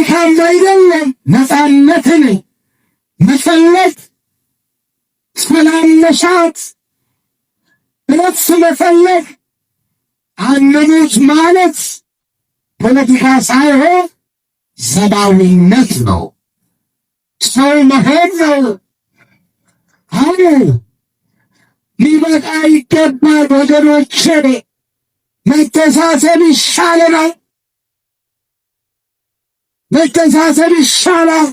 ድካም አይደለም። ነፃነትን መፈለግ፣ ሰላም መሻት፣ እረፍት መፈለግ፣ አንሙት ማለት ፖለቲካ ሳይሆን ሰብአዊነት ነው። ሰው መሆን ነው። አሁን ሊበቃ ይገባል ወገኖቼ። መተሳሰብ ይሻለናል። መተሳሰብ ይሻላል።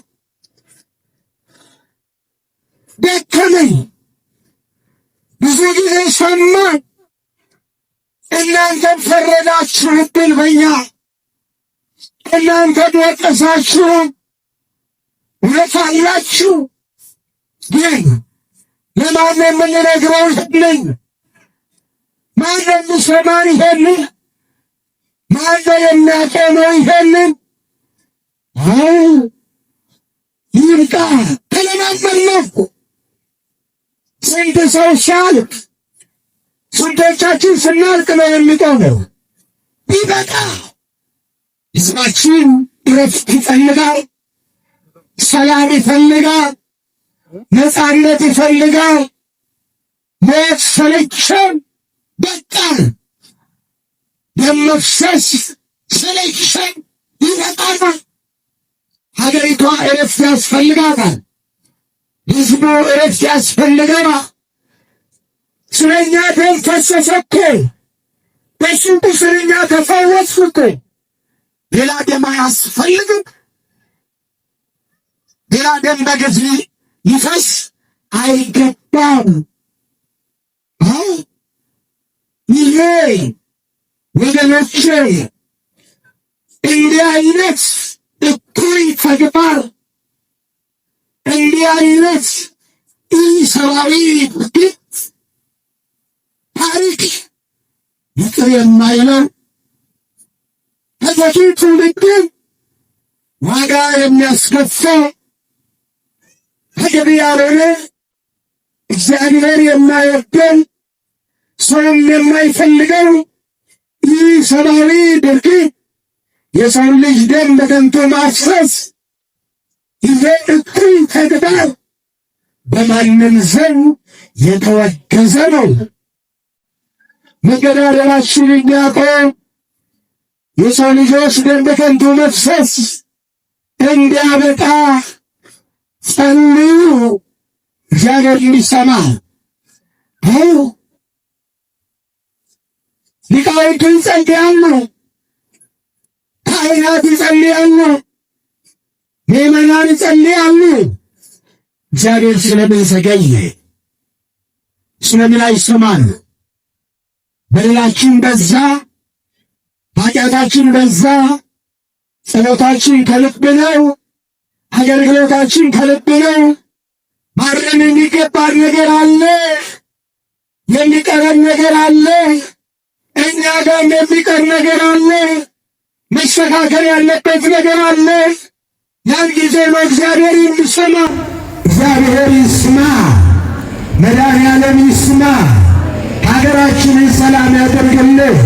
ደከመኝ ብዙ ጊዜ ሰማን። እናንተም ፈረዳችሁብን በኛ፣ እናንተም ወቀሳችሁ። እውነት አላችሁ። ግን ለማን የምንነግረው ይሄንን? ማን የሚሰማን ይሄንን? ማን የሚያቆመው ይሄንን? ይብቃ። ተለማመድነው። ስንት ሰው ሲያልቅ ስንቶቻችን ስናልቅ ነው የሚቆመው? ይበቃ። ሕዝባችን እረፍት ይፈልጋል፣ ሰላም ይፈልጋል፣ ነፃነት ይፈልጋል። ሞት ሰለቸን፣ በቃን። ደም መፍሰስ ሰለቸን፣ ይበቃናል። ሀገሪቷ እረፍት ያስፈልጋታል። ሕዝቡ እረፍት ያስፈልገናል። ስለኛ ደም ፈሰሰ እኮ፣ በስንቱ ስለኛ ተፈወስኩ እኮ። ሌላ ደም አያስፈልግም። ሌላ ደም በግፍ ሊፈስ አይገባም። ይሄ ወገኖቼ እንዲህ አይነት እኩይ ተግባር፣ እንዲህ አይነት ኢሰብአዊ ድርጊት ታሪክ ይቅር የማይለው ተተኪ ትውልድን ዋጋ የሚያስከፍል ተገቢ ያልሆነ እግዚአብሔር የማይወደው ሰውም የማይፈልገው ይህ ሰብአዊ ድርጊት የሰው ልጅ ደም በከንቱ ማፍሰስ፣ ይሄ እኩይ ተግባር በማንም ዘንድ የተወገዘ ነው። መገዳደላችን እንዲያቆም፣ የሰው ልጆች ደም በከንቱ መፍሰስ እንዲያበቃ ጸልዩ። እግዚአብሔር እንዲሰማ ሊቃውንቱ ይጸልያሉ፣ ካህናት ይጸልያሉ፣ ምዕመናን ይጸልያሉ። እግዚአብሔር ስለምን ዘገየ? ስለምን አይሰማን? በደላችን በዛ፣ ኃጢአታችን በዛ። ጸሎታችን ከልብ ነው፣ አገልግሎታችን ከልብ ነው። ማረም የሚገባን ነገር አለ፣ የሚቀረን ነገር አለ፣ እኛ ጋር የሚቀር ነገር አለ፣ መስተካከል ያለበት ነገር አለ። ያን ጊዜ ነው እግዚአብሔር የሚሰማ። እግዚአብሔር ይስማ፣ መድኃኔዓለም ይስማ፣ ሀገራችንን ሰላም ያደርግልን።